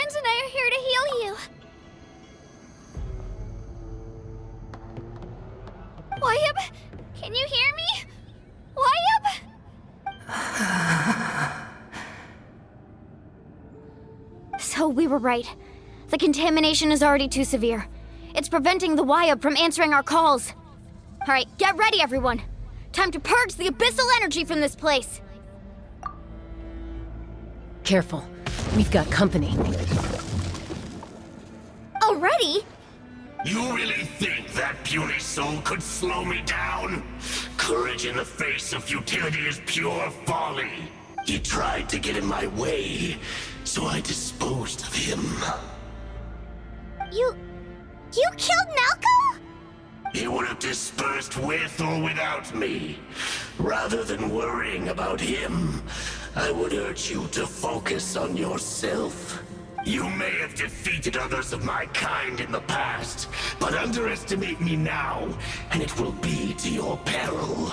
friends and I are here to heal you. Wyabb, can you hear me? Wyabb? So we were right. The contamination is already too severe. It's preventing the Wyabb from answering our calls. Alright, get ready everyone. Time to purge the abyssal energy from this place. Careful. We've got company. Already? You really think that puny soul could slow me down? Courage in the face of futility is pure folly. He tried to get in my way, so I disposed of him. You killed Malco? He would have dispersed with or without me. Rather than worrying about him, I would urge you to focus on yourself. You may have defeated others of my kind in the past, but underestimate me now, and it will be to your peril.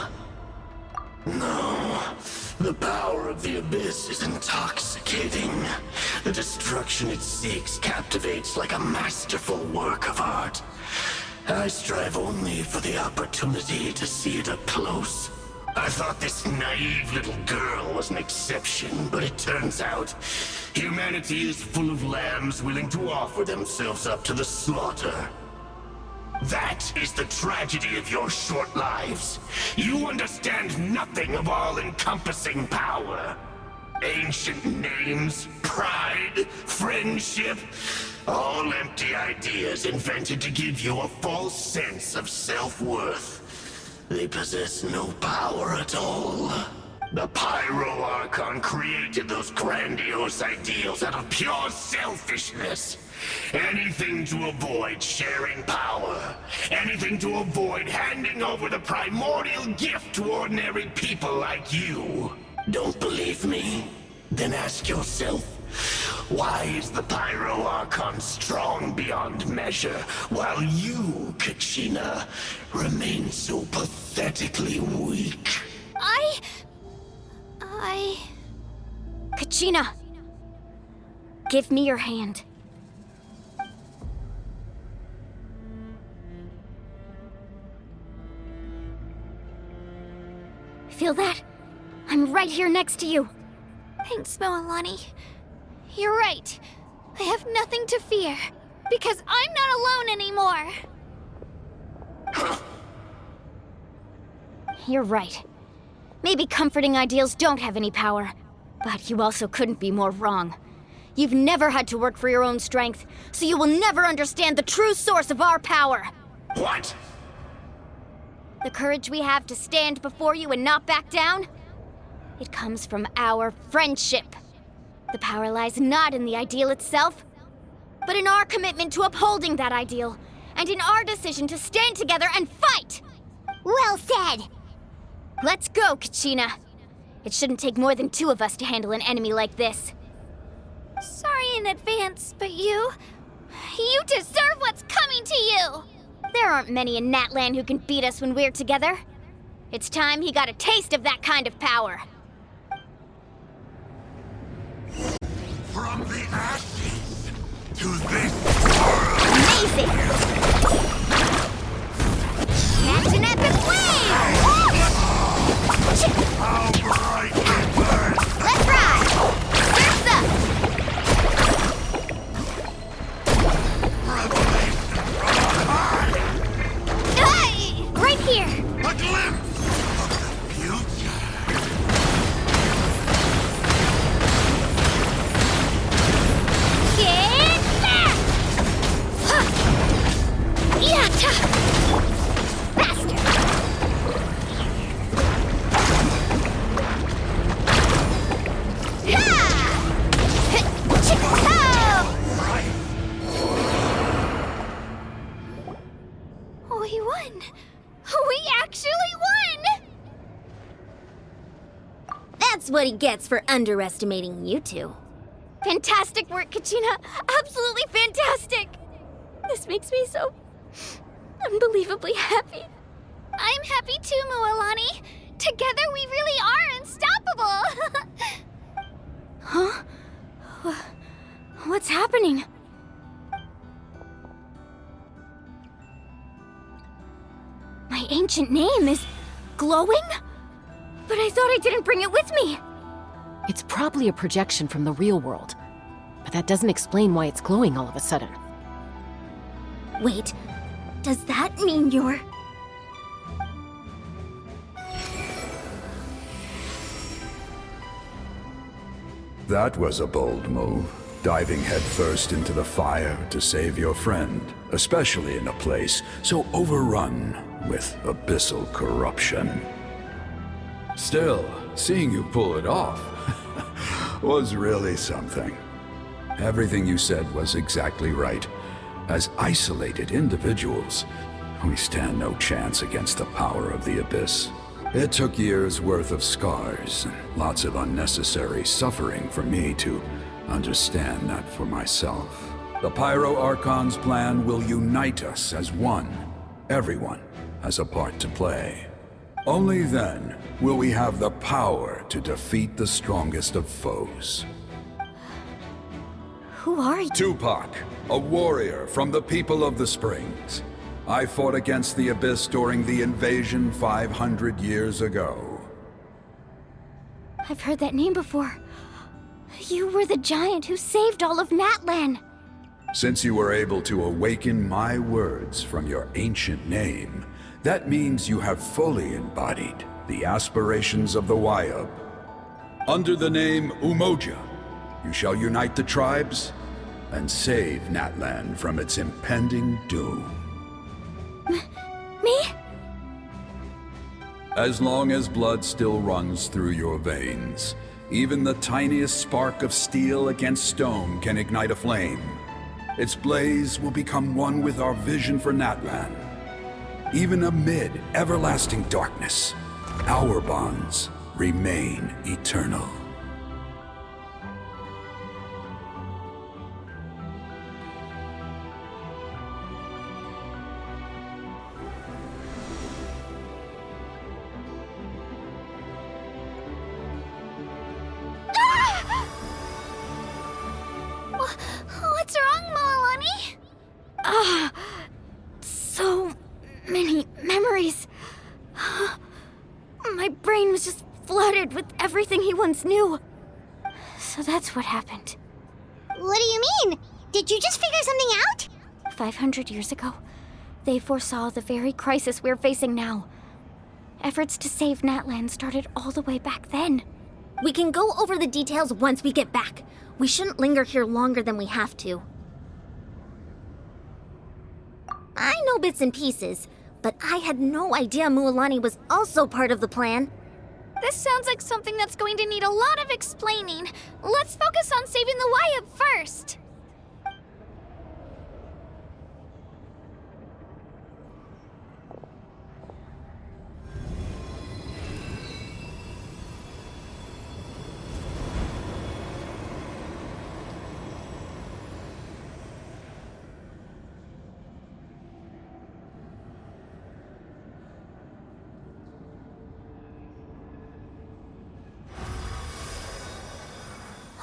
No, the power of the Abyss is intoxicating. The destruction it seeks captivates like a masterful work of art. I strive only for the opportunity to see it up close. I thought this naive little girl was an exception, but it turns out humanity is full of lambs willing to offer themselves up to the slaughter. That is the tragedy of your short lives. You understand nothing of all-encompassing power. Ancient names, pride, friendship, all empty ideas invented to give you a false sense of self-worth. They possess no power at all. The Pyro Archon created those grandiose ideals out of pure selfishness. Anything to avoid sharing power. Anything to avoid handing over the primordial gift to ordinary people like you. Don't believe me? Then ask yourself, why is the Pyro Archon strong beyond measure, while you, Kachina, remain so pathetically weak? Kachina, give me your hand. Feel that? I'm right here next to you. Thanks, Moalani. You're right. I have nothing to fear, because I'm not alone anymore. You're right. Maybe comforting ideals don't have any power, but you also couldn't be more wrong. You've never had to work for your own strength, so you will never understand the true source of our power. What? The courage we have to stand before you and not back down? It comes from our friendship. The power lies not in the ideal itself, but in our commitment to upholding that ideal, and in our decision to stand together and fight! Well said! Let's go, Kachina. It shouldn't take more than two of us to handle an enemy like this. Sorry in advance, but you deserve what's coming to you! There aren't many in Natlan who can beat us when we're together. It's time he got a taste of that kind of power. From the ashes to this world. Amazing! Catch an epic wave! How bright it burns! Let's ride! Surf's up! Revelation from on high! Hey! Right here! A glimpse of the future! Get back! Huh. Yatta! Faster! Ha! Chick-ho! We won! We actually won! That's what he gets for underestimating you two. Fantastic work, Kachina! Absolutely fantastic! This makes me so unbelievably happy. I'm happy too, Moalani. Together we really are unstoppable! Huh? What's happening? My ancient name is glowing? But I thought I didn't bring it with me. It's probably a projection from the real world. But that doesn't explain why it's glowing all of a sudden. Wait, does that mean you're... That was a bold move, diving headfirst into the fire to save your friend, especially in a place so overrun with abyssal corruption. Still, seeing you pull it off was really something. Everything you said was exactly right. As isolated individuals, we stand no chance against the power of the Abyss. It took years' worth of scars and lots of unnecessary suffering for me to understand that for myself. The Pyro Archon's plan will unite us as one. Everyone has a part to play. Only then will we have the power to defeat the strongest of foes. Who are you? Tupac, a warrior from the people of the Springs. I fought against the Abyss during the invasion 500 years ago. I've heard that name before. You were the giant who saved all of Natlan. Since you were able to awaken my words from your ancient name, that means you have fully embodied the aspirations of the Wayub. Under the name Umoja, you shall unite the tribes and save Natlan from its impending doom. Me? As long as blood still runs through your veins, even the tiniest spark of steel against stone can ignite a flame. Its blaze will become one with our vision for Natlan. Even amid everlasting darkness, our bonds remain eternal. What's wrong, Malani? So many memories. My brain was just flooded with everything he once knew. So that's what happened. What do you mean? Did you just figure something out? 500 years ago, they foresaw the very crisis we're facing now. Efforts to save Natlan started all the way back then. We can go over the details once we get back. We shouldn't linger here longer than we have to. I know bits and pieces, but I had no idea Mualani was also part of the plan. This sounds like something that's going to need a lot of explaining. Let's focus on saving the Wayub first.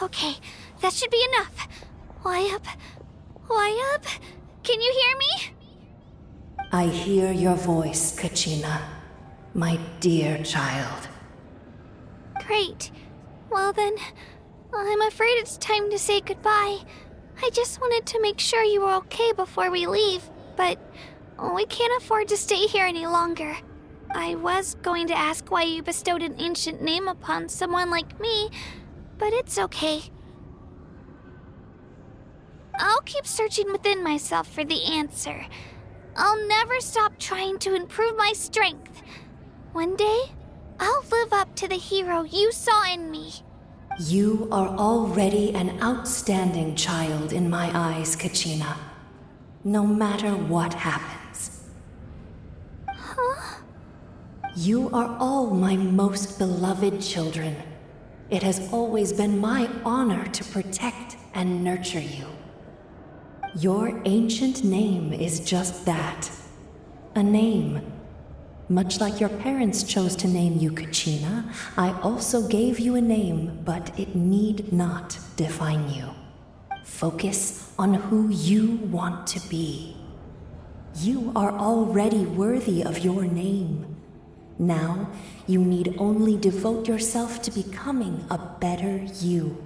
Okay, that should be enough. Wayub? Wayub? Can you hear me? I hear your voice, Kachina, my dear child. Great. Well then, I'm afraid it's time to say goodbye. I just wanted to make sure you were okay before we leave, but we can't afford to stay here any longer. I was going to ask why you bestowed an ancient name upon someone like me, but it's okay. I'll keep searching within myself for the answer. I'll never stop trying to improve my strength. One day, I'll live up to the hero you saw in me. You are already an outstanding child in my eyes, Kachina. No matter what happens. Huh? You are all my most beloved children. It has always been my honor to protect and nurture you. Your ancient name is just that. A name. Much like your parents chose to name you Kachina, I also gave you a name, but it need not define you. Focus on who you want to be. You are already worthy of your name. Now, you need only devote yourself to becoming a better you.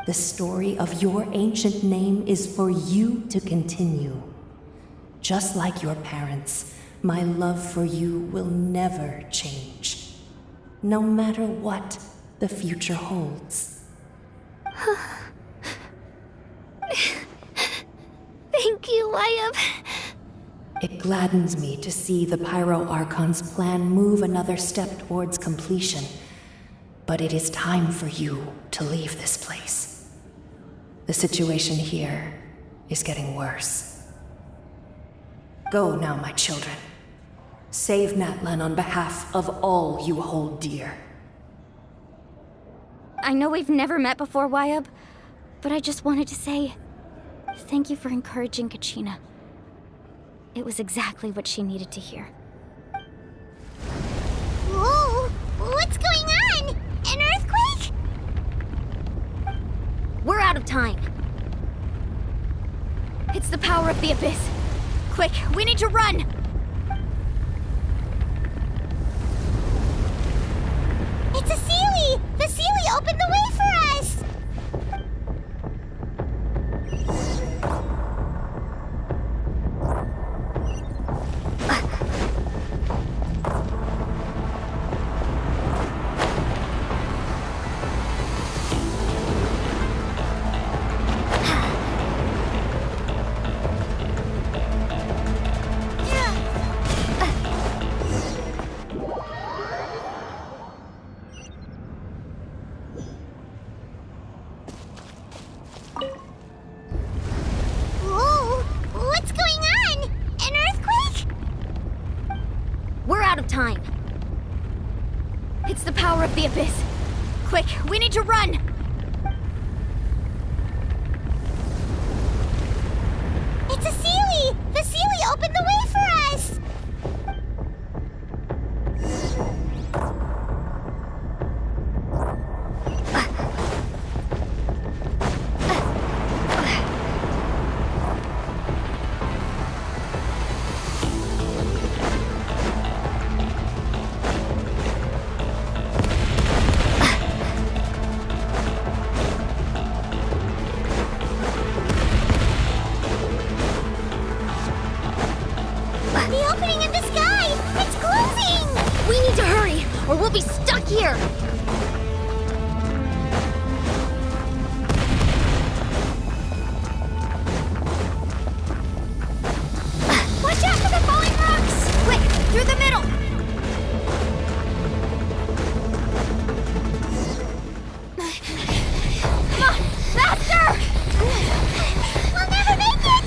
The story of your ancient name is for you to continue. Just like your parents, my love for you will never change, no matter what the future holds. Thank you, Wyatt. It gladdens me to see the Pyro Archon's plan move another step towards completion, but it is time for you to leave this place. The situation here is getting worse. Go now, my children. Save Natlan on behalf of all you hold dear. I know we've never met before, Wyatt, but I just wanted to say thank you for encouraging Kachina. It was exactly what she needed to hear. Whoa! What's going on? An earthquake? We're out of time. It's the power of the Abyss. Quick, we need to run! It's a Seelie! The Seelie opened the way for us! Whoa! What's going on? An earthquake? We're out of time. It's the power of the Abyss. Quick, we need to run! It's a Seelie! The Seelie opened the way for us! The opening in the sky! It's closing! We need to hurry, or we'll be stuck here! Watch out for the falling rocks! Quick, through the middle! Come on, faster! We'll never make it!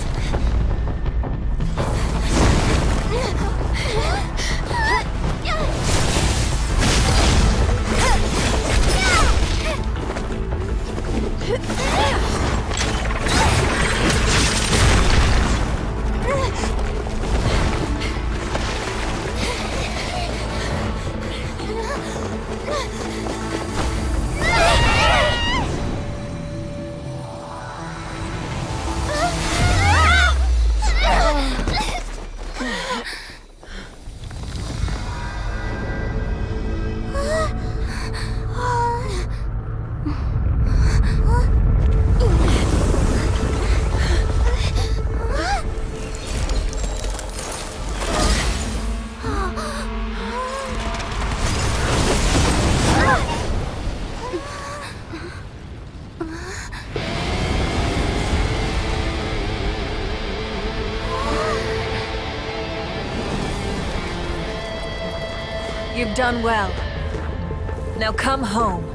You've done well. Now come home.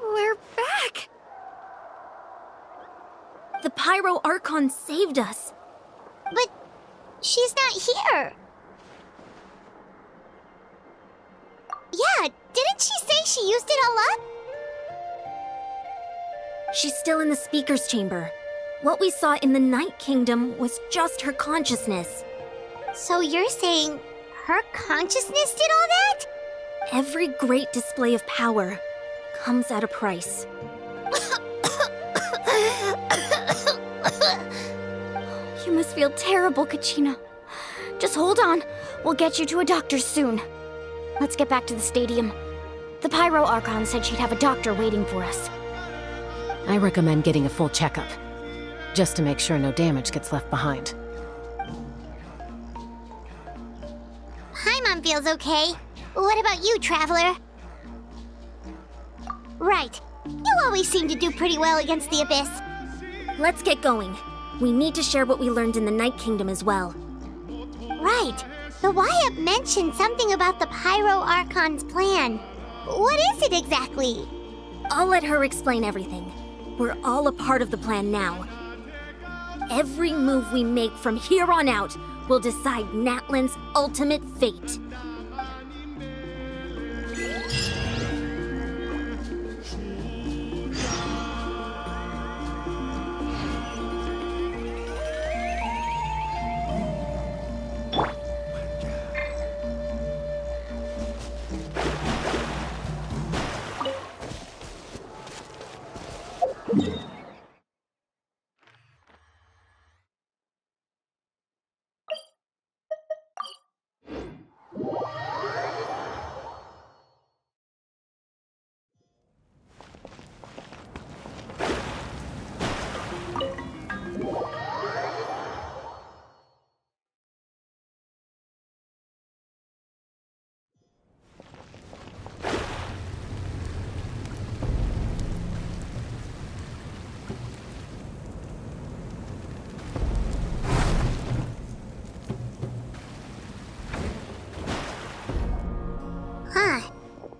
We're back! The Pyro Archon saved us. But she's not here. Yeah, didn't she used it all up? She's still in the speaker's chamber. What we saw in the Night Kingdom was just her consciousness. So you're saying her consciousness did all that? Every great display of power comes at a price. You must feel terrible, Kachina. Just hold on. We'll get you to a doctor soon. Let's get back to the stadium. The Pyro Archon said she'd have a doctor waiting for us. I recommend getting a full checkup, just to make sure no damage gets left behind. Paimon feels okay. What about you, Traveler? Right. You always seem to do pretty well against the Abyss. Let's get going. We need to share what we learned in the Night Kingdom as well. Right. The Wyatt mentioned something about the Pyro Archon's plan. What is it exactly? I'll let her explain everything. We're all a part of the plan now. Every move we make from here on out will decide Natlan's ultimate fate.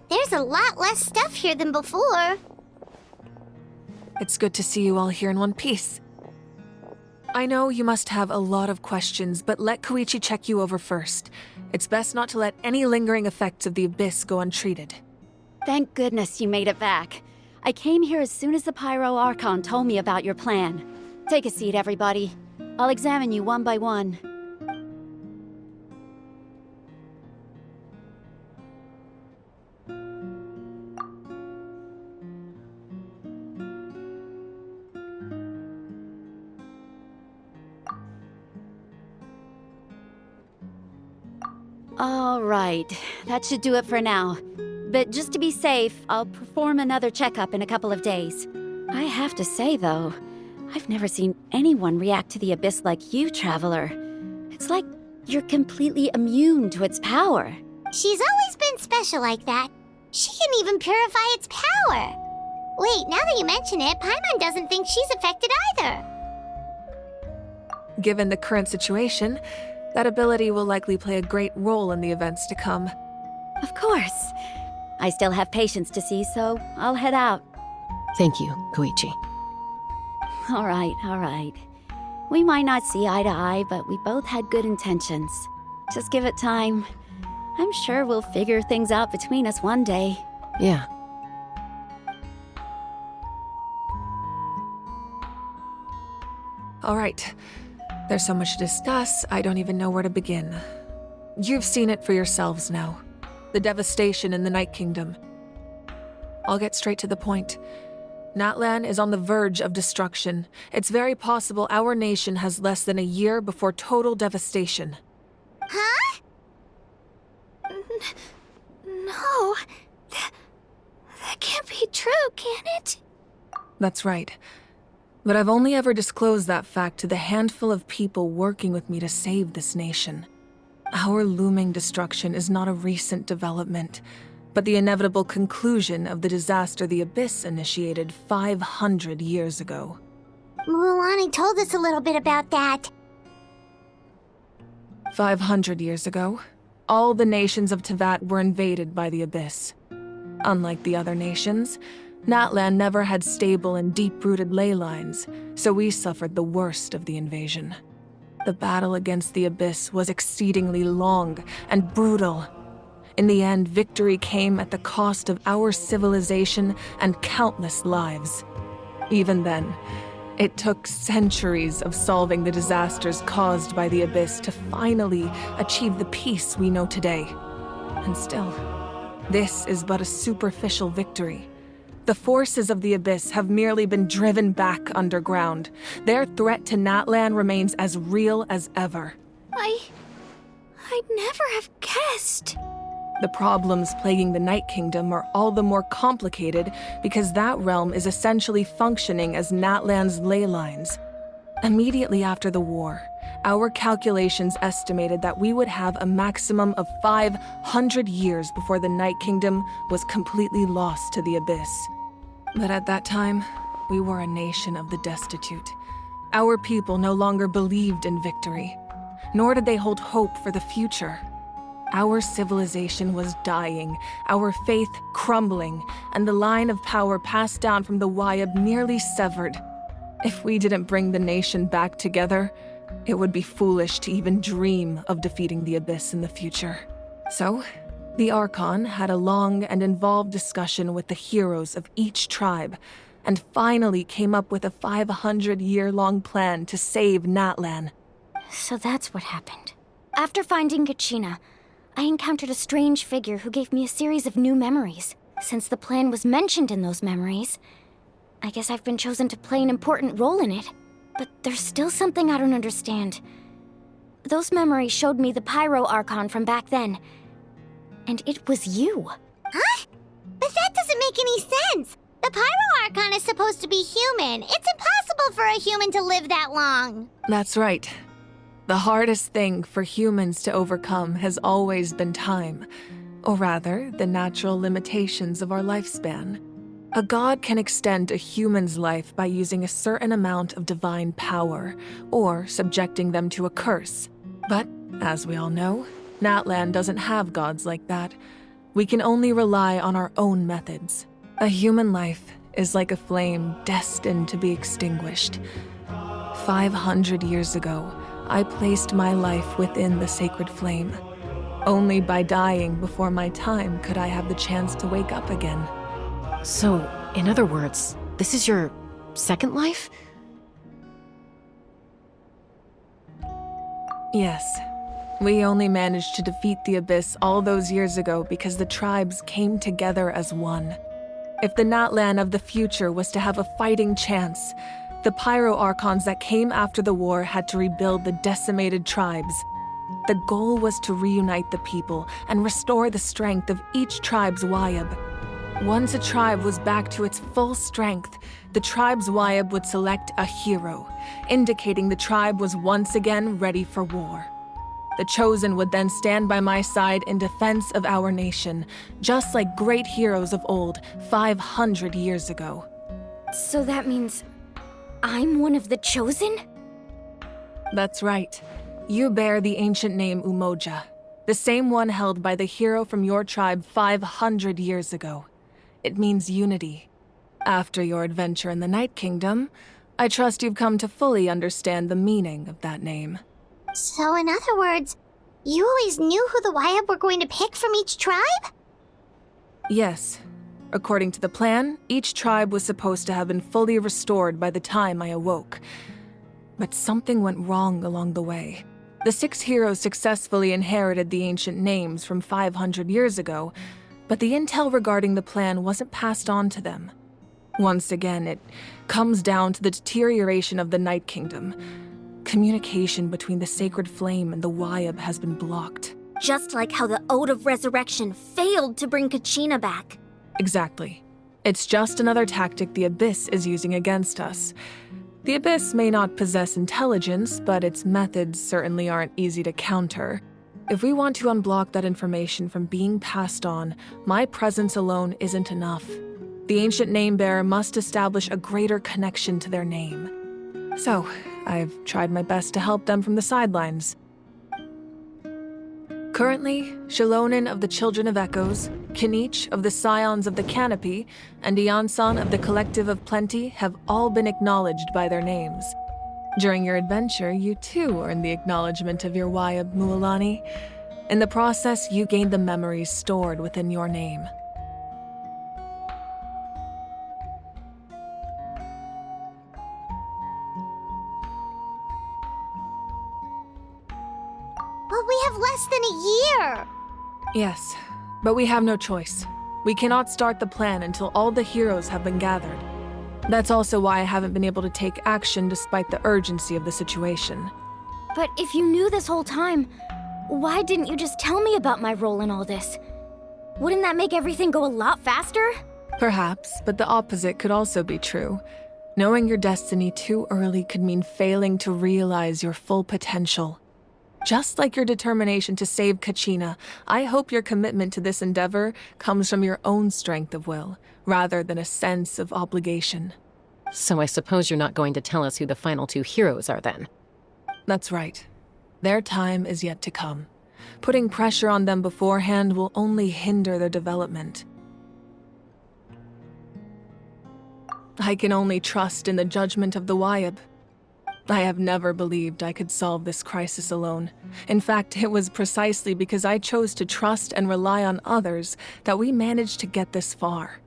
There's a lot less stuff here than before. It's good to see you all here in one piece. I know you must have a lot of questions, but let Koichi check you over first. It's best not to let any lingering effects of the Abyss go untreated. Thank goodness you made it back. I came here as soon as the Pyro Archon told me about your plan. Take a seat, everybody. I'll examine you one by one. All right, that should do it for now. But just to be safe, I'll perform another checkup in a couple of days. I have to say, though, I've never seen anyone react to the Abyss like you, Traveler. It's like you're completely immune to its power. She's always been special like that. She can even purify its power. Wait, now that you mention it, Paimon doesn't think she's affected either. Given the current situation, that ability will likely play a great role in the events to come. Of course. I still have patients to see, so I'll head out. Thank you, Koichi. All right. We might not see eye to eye, but we both had good intentions. Just give it time. I'm sure we'll figure things out between us one day. Yeah. All right. There's so much to discuss, I don't even know where to begin. You've seen it for yourselves now. The devastation in the Night Kingdom. I'll get straight to the point. Natlan is on the verge of destruction. It's very possible our nation has less than a year before total devastation. Huh? No. That can't be true, can it? That's right. But I've only ever disclosed that fact to the handful of people working with me to save this nation. Our looming destruction is not a recent development, but the inevitable conclusion of the disaster the Abyss initiated 500 years ago. Mualani told us a little bit about that. 500 years ago, all the nations of Teyvat were invaded by the Abyss. Unlike the other nations, Natlan never had stable and deep-rooted ley lines, so we suffered the worst of the invasion. The battle against the Abyss was exceedingly long and brutal. In the end, victory came at the cost of our civilization and countless lives. Even then, it took centuries of solving the disasters caused by the Abyss to finally achieve the peace we know today. And still, this is but a superficial victory. The forces of the Abyss have merely been driven back underground. Their threat to Natlan remains as real as ever. I'd never have guessed. The problems plaguing the Night Kingdom are all the more complicated because that realm is essentially functioning as Natlan's ley lines. Immediately after the war, our calculations estimated that we would have a maximum of 500 years before the Night Kingdom was completely lost to the Abyss. But at that time, we were a nation of the destitute. Our people no longer believed in victory, nor did they hold hope for the future. Our civilization was dying, our faith crumbling, and the line of power passed down from the Wayab nearly severed. If we didn't bring the nation back together, it would be foolish to even dream of defeating the Abyss in the future. So, the Archon had a long and involved discussion with the heroes of each tribe, and finally came up with a 500-year-long plan to save Natlan. So that's what happened. After finding Kachina, I encountered a strange figure who gave me a series of new memories. Since the plan was mentioned in those memories, I guess I've been chosen to play an important role in it. But there's still something I don't understand. Those memories showed me the Pyro Archon from back then. And it was you. Huh? But that doesn't make any sense. The Pyro Archon is supposed to be human. It's impossible for a human to live that long. That's right. The hardest thing for humans to overcome has always been time, or rather, the natural limitations of our lifespan. A god can extend a human's life by using a certain amount of divine power, or subjecting them to a curse. But, as we all know, Natlan doesn't have gods like that. We can only rely on our own methods. A human life is like a flame destined to be extinguished. 500 years ago, I placed my life within the sacred flame. Only by dying before my time could I have the chance to wake up again. So, in other words, this is your second life? Yes. We only managed to defeat the Abyss all those years ago because the tribes came together as one. If the Natlan of the future was to have a fighting chance, the Pyro Archons that came after the war had to rebuild the decimated tribes. The goal was to reunite the people and restore the strength of each tribe's Wayab. Once a tribe was back to its full strength, the tribe's Wayab would select a hero, indicating the tribe was once again ready for war. The Chosen would then stand by my side in defense of our nation, just like great heroes of old 500 years ago. So that means I'm one of the Chosen? That's right. You bear the ancient name Umoja, the same one held by the hero from your tribe 500 years ago. It means unity. After your adventure in the Night Kingdom, I trust you've come to fully understand the meaning of that name. So in other words, you always knew who the Wayab were going to pick from each tribe? Yes. According to the plan, each tribe was supposed to have been fully restored by the time I awoke. But something went wrong along the way. The 6 heroes successfully inherited the ancient names from 500 years ago, but the intel regarding the plan wasn't passed on to them. Once again, it comes down to the deterioration of the Night Kingdom. Communication between the Sacred Flame and the Wayab has been blocked. Just like how the Ode of Resurrection failed to bring Kachina back. Exactly. It's just another tactic the Abyss is using against us. The Abyss may not possess intelligence, but its methods certainly aren't easy to counter. If we want to unblock that information from being passed on, my presence alone isn't enough. The ancient name-bearer must establish a greater connection to their name. So, I've tried my best to help them from the sidelines. Currently, Shalonin of the Children of Echoes, Kinich of the Scions of the Canopy, and Iansan of the Collective of Plenty have all been acknowledged by their names. During your adventure, you too earned the acknowledgement of your Wayab, Mualani. In the process, you gain the memories stored within your name. But we have less than a year! Yes, but we have no choice. We cannot start the plan until all the heroes have been gathered. That's also why I haven't been able to take action despite the urgency of the situation. But if you knew this whole time, why didn't you just tell me about my role in all this? Wouldn't that make everything go a lot faster? Perhaps, but the opposite could also be true. Knowing your destiny too early could mean failing to realize your full potential. Just like your determination to save Kachina, I hope your commitment to this endeavor comes from your own strength of will, rather than a sense of obligation. So I suppose you're not going to tell us who the final 2 heroes are then? That's right. Their time is yet to come. Putting pressure on them beforehand will only hinder their development. I can only trust in the judgment of the Wyab. I have never believed I could solve this crisis alone. In fact, it was precisely because I chose to trust and rely on others that we managed to get this far.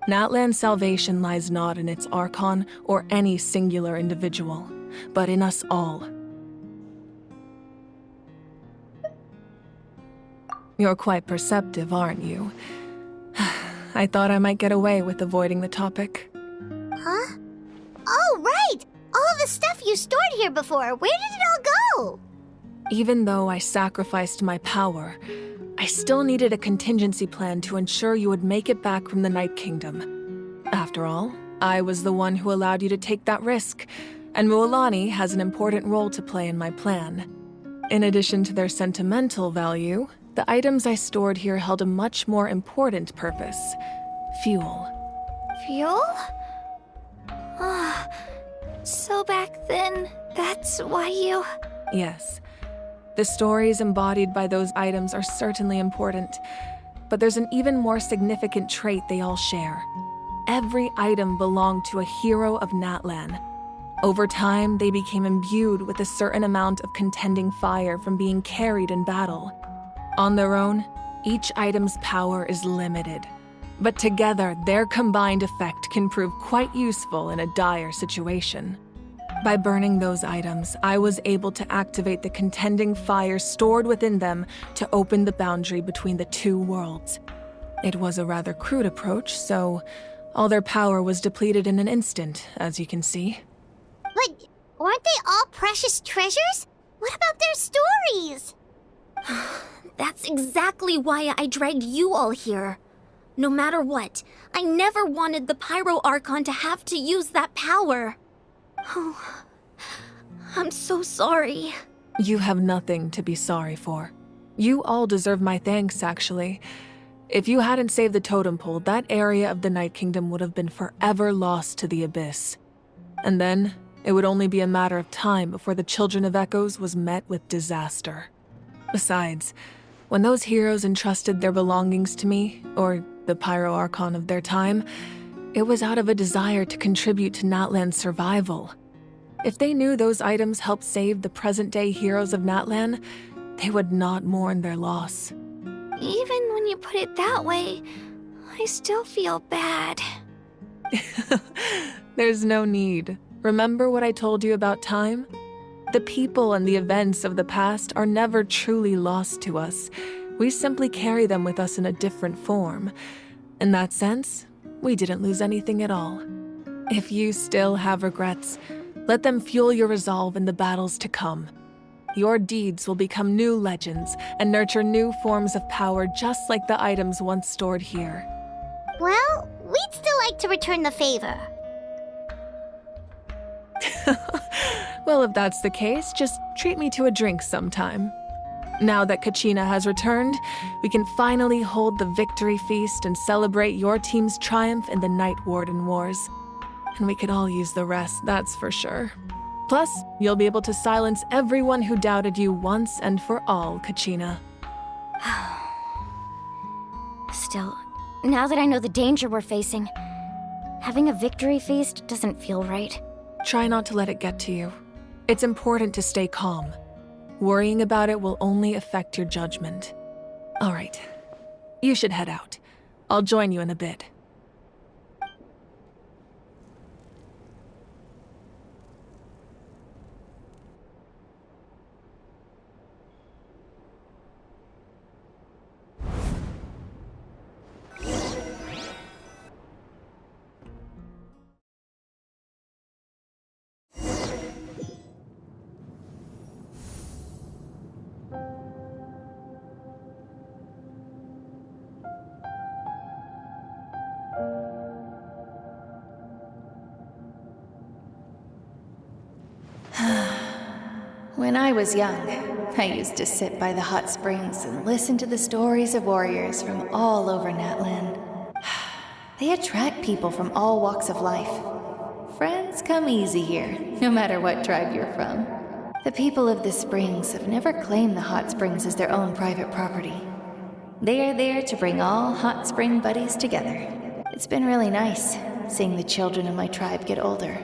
Natlan's salvation lies not in its Archon or any singular individual, but in us all. You're quite perceptive, aren't you? I thought I might get away with avoiding the topic. Huh? Oh, right! All of the stuff you stored here before, where did it all go? Even though I sacrificed my power, I still needed a contingency plan to ensure you would make it back from the Night Kingdom. After all, I was the one who allowed you to take that risk, and Mualani has an important role to play in my plan. In addition to their sentimental value, the items I stored here held a much more important purpose: fuel. Fuel? So back then, that's why you... Yes. The stories embodied by those items are certainly important, but there's an even more significant trait they all share. Every item belonged to a hero of Natlan. Over time, they became imbued with a certain amount of contending fire from being carried in battle. On their own, each item's power is limited, but together, their combined effect can prove quite useful in a dire situation. By burning those items, I was able to activate the contending fire stored within them to open the boundary between the 2 worlds. It was a rather crude approach, so all their power was depleted in an instant, as you can see. But weren't they all precious treasures? What about their stories? That's exactly why I dragged you all here. No matter what, I never wanted the Pyro Archon to have to use that power. Oh, I'm so sorry. You have nothing to be sorry for. You all deserve my thanks, actually. If you hadn't saved the totem pole, that area of the Night Kingdom would have been forever lost to the Abyss. And then, it would only be a matter of time before the Children of Echoes was met with disaster. Besides, when those heroes entrusted their belongings to me, or the Pyro Archon of their time, it was out of a desire to contribute to Natlan's survival. If they knew those items helped save the present-day heroes of Natlan, they would not mourn their loss. Even when you put it that way, I still feel bad. There's no need. Remember what I told you about time? The people and the events of the past are never truly lost to us. We simply carry them with us in a different form. In that sense, we didn't lose anything at all. If you still have regrets, let them fuel your resolve in the battles to come. Your deeds will become new legends and nurture new forms of power just like the items once stored here. Well, we'd still like to return the favor. Well, if that's the case, just treat me to a drink sometime. Now that Kachina has returned, we can finally hold the victory feast and celebrate your team's triumph in the Night Warden Wars. And we could all use the rest, that's for sure. Plus, you'll be able to silence everyone who doubted you once and for all, Kachina. Still, now that I know the danger we're facing, having a victory feast doesn't feel right. Try not to let it get to you. It's important to stay calm. Worrying about it will only affect your judgment. All right. You should head out. I'll join you in a bit. When I was young, I used to sit by the hot springs and listen to the stories of warriors from all over Natlan. They attract people from all walks of life. Friends come easy here, no matter what tribe you're from. The people of the springs have never claimed the hot springs as their own private property. They are there to bring all hot spring buddies together. It's been really nice, seeing the children of my tribe get older.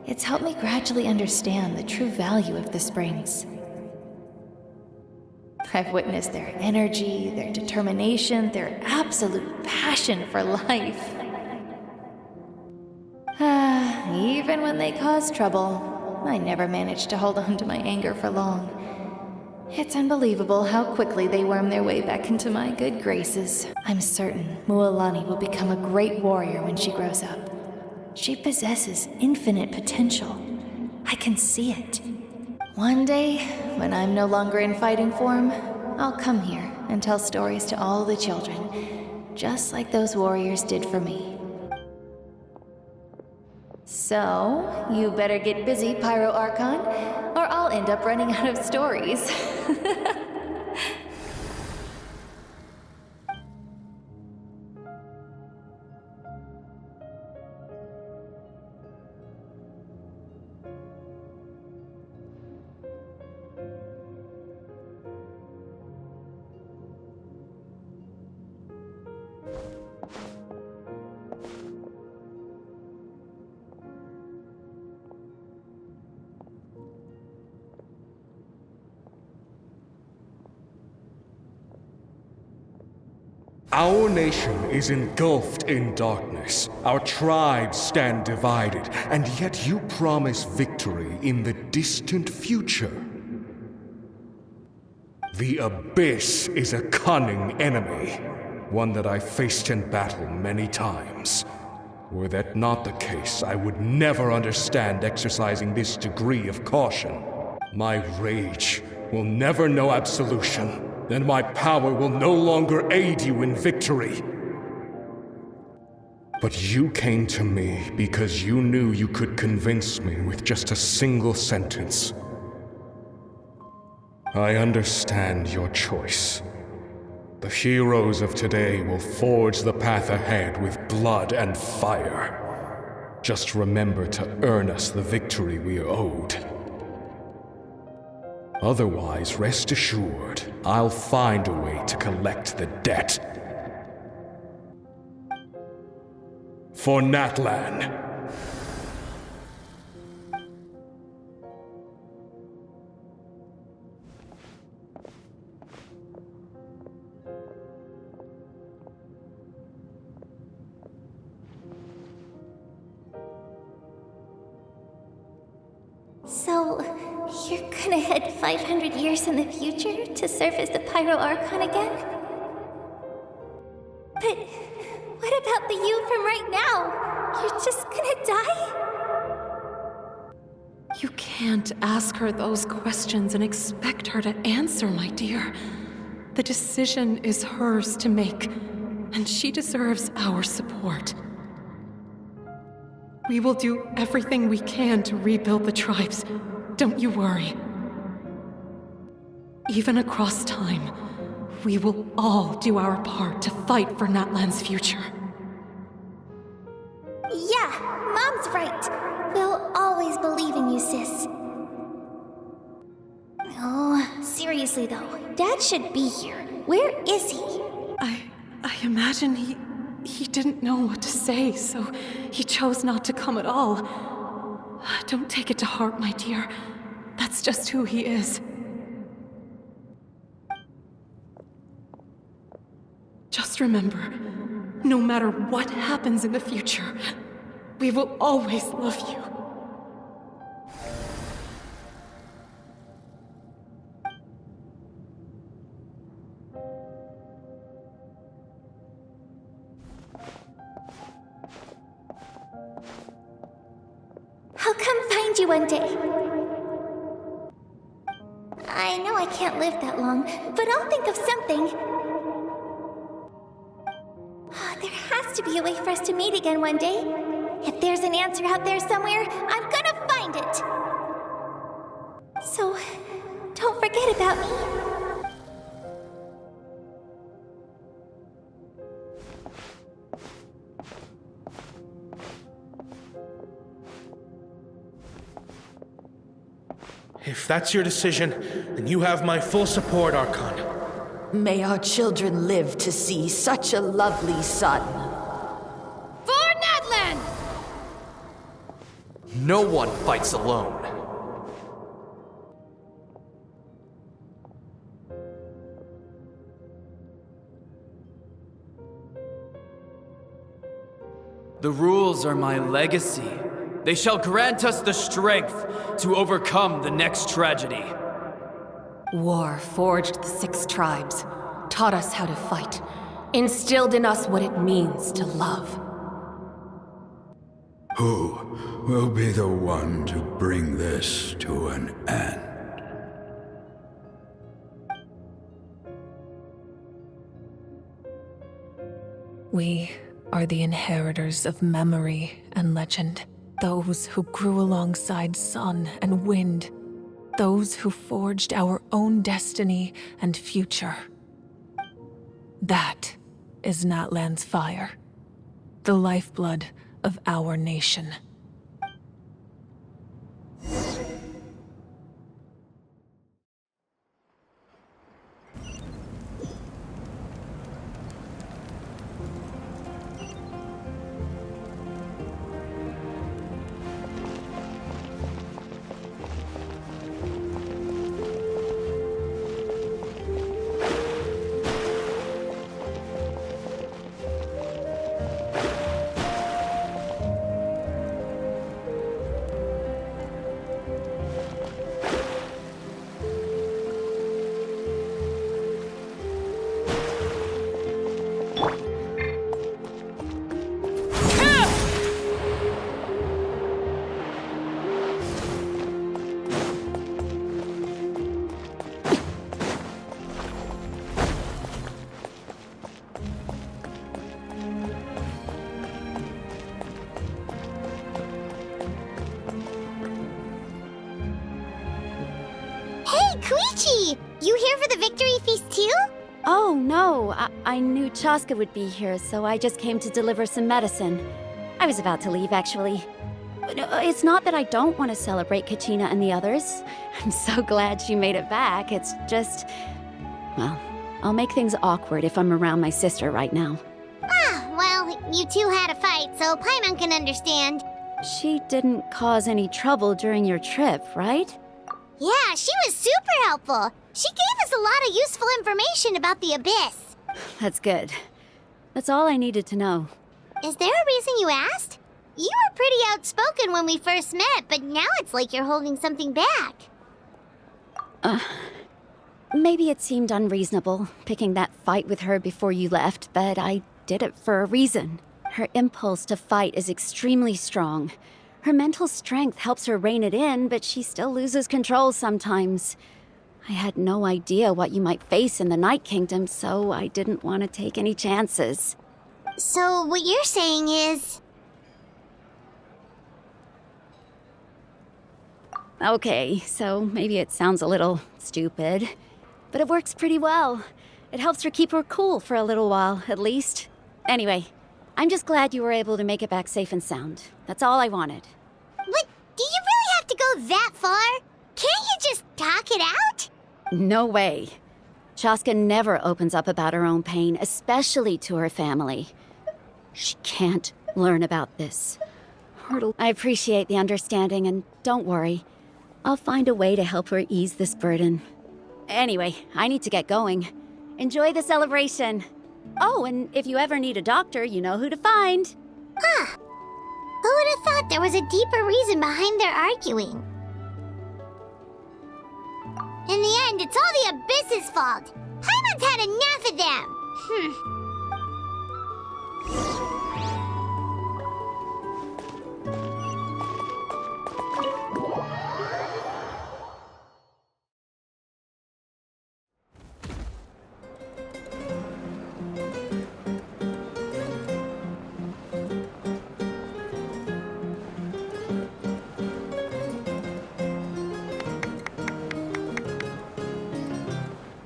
It's helped me gradually understand the true value of the springs. I've witnessed their energy, their determination, their absolute passion for life. Even when they cause trouble, I never managed to hold on to my anger for long. It's unbelievable how quickly they worm their way back into my good graces. I'm certain Mualani will become a great warrior when she grows up. She possesses infinite potential. I can see it. One day, when I'm no longer in fighting form, I'll come here and tell stories to all the children, just like those warriors did for me. So, you better get busy, Pyro Archon, or I'll end up running out of stories. Our nation is engulfed in darkness. Our tribes stand divided, and yet you promise victory in the distant future. The Abyss is a cunning enemy, one that I faced in battle many times. Were that not the case, I would never understand exercising this degree of caution. My rage will never know absolution. Then my power will no longer aid you in victory. But you came to me because you knew you could convince me with just a single sentence. I understand your choice. The heroes of today will forge the path ahead with blood and fire. Just remember to earn us the victory we are owed. Otherwise, rest assured, I'll find a way to collect the debt. For Natlan. So, you're gonna head 500 years in the future to serve as the Pyro Archon again? But what about the you from right now? You're just gonna die? You can't ask her those questions and expect her to answer, my dear. The decision is hers to make, and she deserves our support. We will do everything we can to rebuild the tribes. Don't you worry. Even across time, we will all do our part to fight for Natlan's future. Yeah, Mom's right. We'll always believe in you, sis. Oh, seriously though, Dad should be here. Where is he? I imagine he didn't know what to say, so he chose not to come at all. Don't take it to heart, my dear. That's just who he is. Just remember, no matter what happens in the future, we will always love you. I'll come find you one day. I know I can't live that long, but I'll think of something. There has to be a way for us to meet again one day. If there's an answer out there somewhere, I'm gonna find it. So, don't forget about me. If that's your decision, then you have my full support, Archon. May our children live to see such a lovely son. For Natlan! No one fights alone. The rules are my legacy. They shall grant us the strength to overcome the next tragedy. War forged the 6 tribes, taught us how to fight, instilled in us what it means to love. Who will be the one to bring this to an end? We are the inheritors of memory and legend. Those who grew alongside sun and wind. Those who forged our own destiny and future. That is Natlan's fire. The lifeblood of our nation. Koichi! You here for the victory feast too? Oh, no. I knew Chaska would be here, so I just came to deliver some medicine. I was about to leave, actually. But it's not that I don't want to celebrate Kachina and the others. I'm so glad she made it back. It's just... well, I'll make things awkward if I'm around my sister right now. Ah, well, you two had a fight, so Paimon can understand. She didn't cause any trouble during your trip, right? Yeah, she was super helpful. She gave us a lot of useful information about the Abyss. That's good. That's all I needed to know. Is there a reason you asked? You were pretty outspoken when we first met, but now it's like you're holding something back. Maybe it seemed unreasonable, picking that fight with her before you left, but I did it for a reason. Her impulse to fight is extremely strong. Her mental strength helps her rein it in, but she still loses control sometimes. I had no idea what you might face in the Night Kingdom, so I didn't want to take any chances. So what you're saying is... Okay, so maybe it sounds a little stupid, but it works pretty well. It helps her keep her cool for a little while, at least. Anyway, I'm just glad you were able to make it back safe and sound. That's all I wanted. But do you really have to go that far? Can't you just talk it out? No way. Chaska never opens up about her own pain, especially to her family. She can't learn about this. I appreciate the understanding, and don't worry. I'll find a way to help her ease this burden. Anyway, I need to get going. Enjoy the celebration. Oh, and if you ever need a doctor, you know who to find. Huh. Who would have thought there was a deeper reason behind their arguing? In the end, it's all the Abyss's fault. Paimon's had enough of them.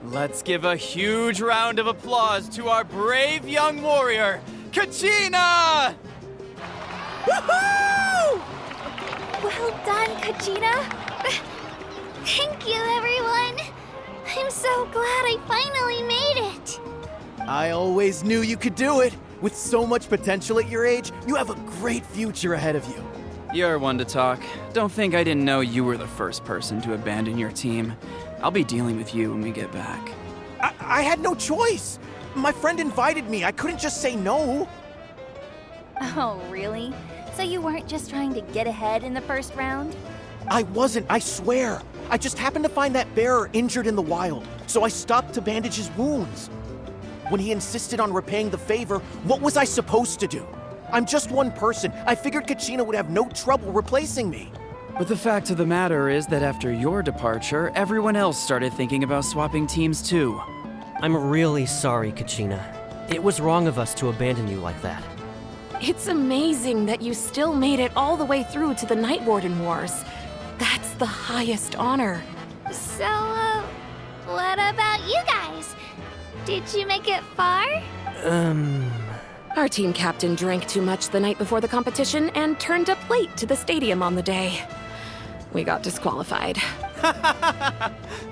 Let's give a huge round of applause to our brave young warrior, Kachina! Woohoo! Well done, Kachina. Thank you, everyone. I'm so glad I finally made it. I always knew you could do it. With so much potential at your age, you have a great future ahead of you. You're one to talk. Don't think I didn't know you were the first person to abandon your team. I'll be dealing with you when we get back. I had no choice. My friend invited me. I couldn't just say no. Oh, really? So you weren't just trying to get ahead in the first round? I wasn't, I swear. I just happened to find that bearer injured in the wild, so I stopped to bandage his wounds. When he insisted on repaying the favor, what was I supposed to do? I'm just one person. I figured Kachina would have no trouble replacing me. But the fact of the matter is that after your departure, everyone else started thinking about swapping teams too. I'm really sorry, Kachina. It was wrong of us to abandon you like that. It's amazing that you still made it all the way through to the Night Warden Wars. That's the highest honor. So, what about you guys? Did you make it far? Our team captain drank too much the night before the competition and turned up late to the stadium on the day. We got disqualified.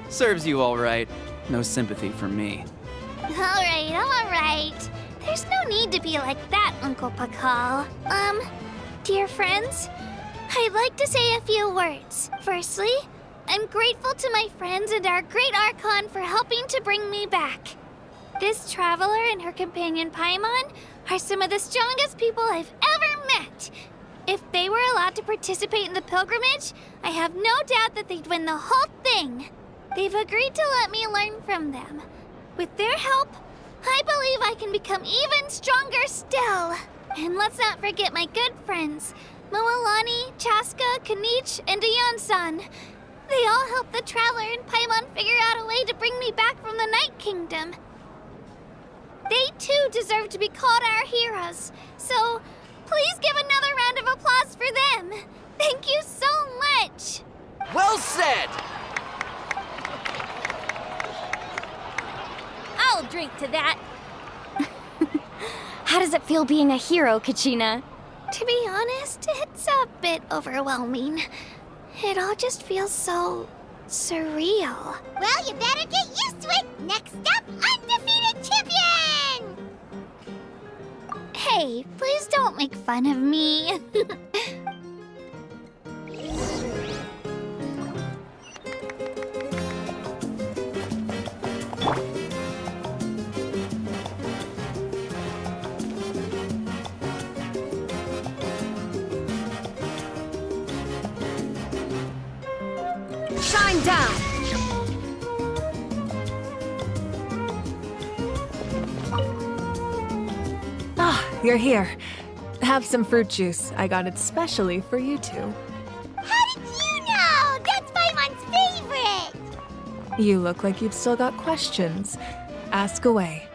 Serves you all right. No sympathy from me. All right. There's no need to be like that, Uncle Pakal. Dear friends, I'd like to say a few words. Firstly, I'm grateful to my friends and our great Archon for helping to bring me back. This traveler and her companion Paimon are some of the strongest people I've ever met. If they were allowed to participate in the pilgrimage, I have no doubt that they'd win the whole thing. They've agreed to let me learn from them. With their help, I believe I can become even stronger still. And let's not forget my good friends, Moalani, Chaska, Kanich, and Ayan-san. They all helped the traveler and Paimon figure out a way to bring me back from the Night Kingdom. They too deserve to be called our heroes, so please give another round of applause for them. Thank you so much. Well said! I'll drink to that. How does it feel being a hero, Kachina? To be honest, it's a bit overwhelming. It all just feels so surreal. Well, you better get used to it. Next up, undefeated champion! Hey, please don't make fun of me. Shine down! Ah, you're here. Have some fruit juice. I got it specially for you two. How did you know? That's Paimon's favorite! You look like you've still got questions. Ask away.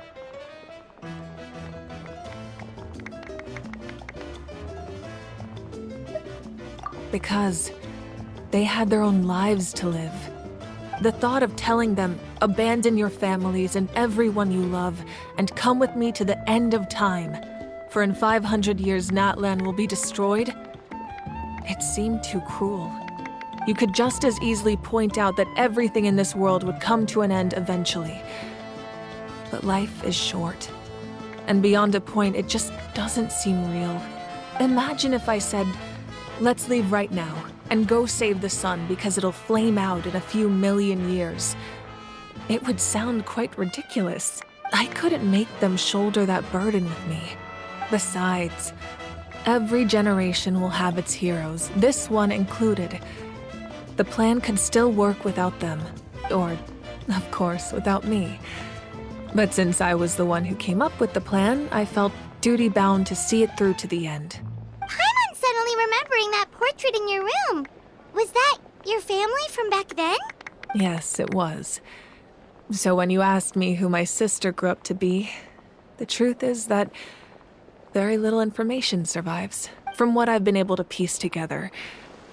Because they had their own lives to live. The thought of telling them, abandon your families and everyone you love, and come with me to the end of time, for in 500 years Natlan will be destroyed, it seemed too cruel. You could just as easily point out that everything in this world would come to an end eventually. But life is short, and beyond a point, it just doesn't seem real. Imagine if I said, let's leave right now, and go save the sun because it'll flame out in a few million years. It would sound quite ridiculous. I couldn't make them shoulder that burden with me. Besides, every generation will have its heroes, this one included. The plan could still work without them. Or, of course, without me. But since I was the one who came up with the plan, I felt duty-bound to see it through to the end. Paimon's suddenly remembering that portrait in your room. Was that your family from back then? Yes, it was. So when you asked me who my sister grew up to be, the truth is that very little information survives. From what I've been able to piece together,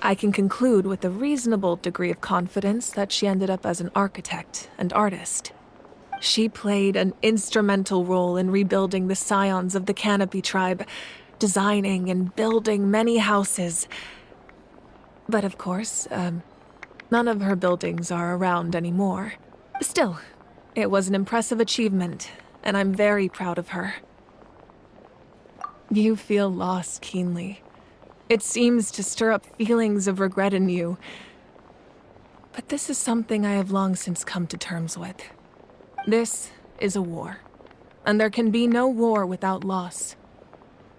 I can conclude with a reasonable degree of confidence that she ended up as an architect and artist. She played an instrumental role in rebuilding the scions of the Canopy tribe, designing and building many houses. But of course, none of her buildings are around anymore. Still, it was an impressive achievement, and I'm very proud of her. You feel loss keenly. It seems to stir up feelings of regret in you. But this is something I have long since come to terms with. This is a war, and there can be no war without loss.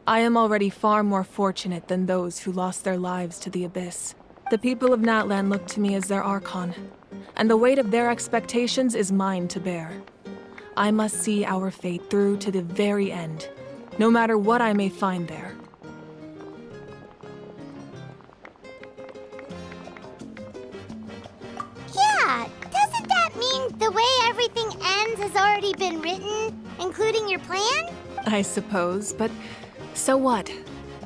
I am already far more fortunate than those who lost their lives to the Abyss. The people of Natlan look to me as their Archon, and the weight of their expectations is mine to bear. I must see our fate through to the very end, no matter what I may find there. Yeah, doesn't that mean the way everything ends has already been written, including your plan? I suppose, but so what?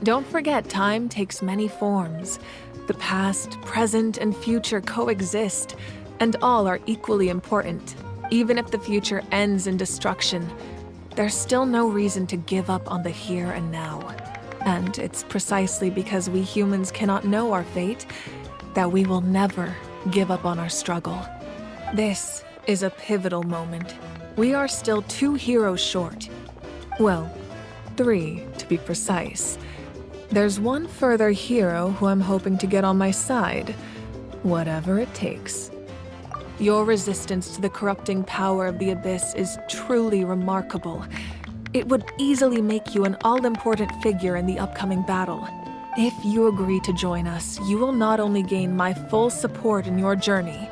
Don't forget, time takes many forms. The past, present, and future coexist, and all are equally important. Even if the future ends in destruction, there's still no reason to give up on the here and now. And it's precisely because we humans cannot know our fate that we will never give up on our struggle. This is a pivotal moment. We are still 2 heroes short. Well, 3 to be precise. There's one further hero who I'm hoping to get on my side, whatever it takes. Your resistance to the corrupting power of the Abyss is truly remarkable. It would easily make you an all-important figure in the upcoming battle. If you agree to join us, you will not only gain my full support in your journey,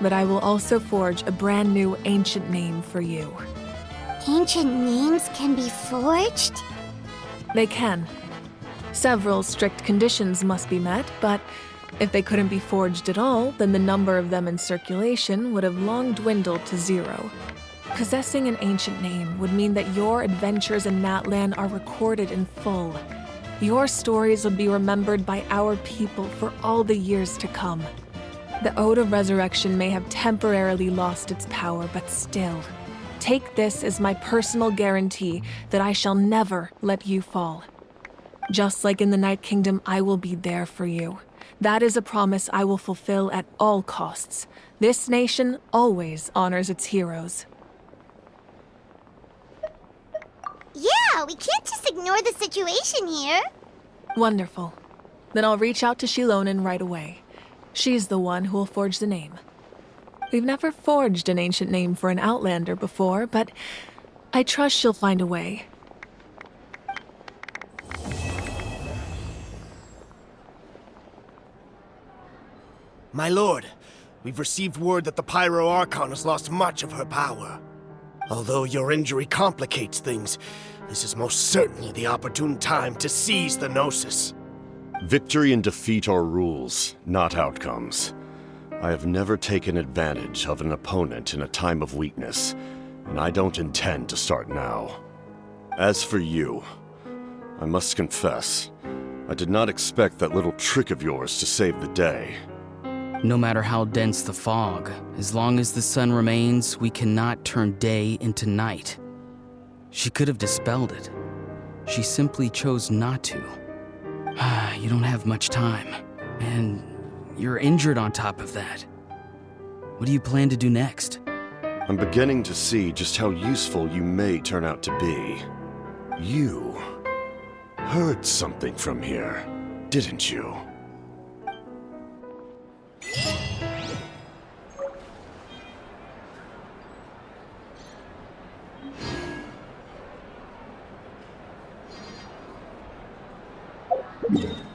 but I will also forge a brand new ancient name for you. Ancient names can be forged? They can. Several strict conditions must be met, but if they couldn't be forged at all, then the number of them in circulation would have long dwindled to 0. Possessing an ancient name would mean that your adventures in Natlan are recorded in full. Your stories would be remembered by our people for all the years to come. The Ode of Resurrection may have temporarily lost its power, but still, take this as my personal guarantee that I shall never let you fall. Just like in the Night Kingdom, I will be there for you. That is a promise I will fulfill at all costs. This nation always honors its heroes. Yeah, we can't just ignore the situation here. Wonderful. Then I'll reach out to Shilonen right away. She's the one who will forge the name. We've never forged an ancient name for an Outlander before, but I trust she'll find a way. My lord, we've received word that the Pyro Archon has lost much of her power. Although your injury complicates things, this is most certainly the opportune time to seize the Gnosis. Victory and defeat are rules, not outcomes. I have never taken advantage of an opponent in a time of weakness, and I don't intend to start now. As for you, I must confess, I did not expect that little trick of yours to save the day. No matter how dense the fog, as long as the sun remains, we cannot turn day into night. She could have dispelled it. She simply chose not to. You don't have much time, and you're injured on top of that. What do you plan to do next? I'm beginning to see just how useful you may turn out to be. You heard something from here, didn't you? you.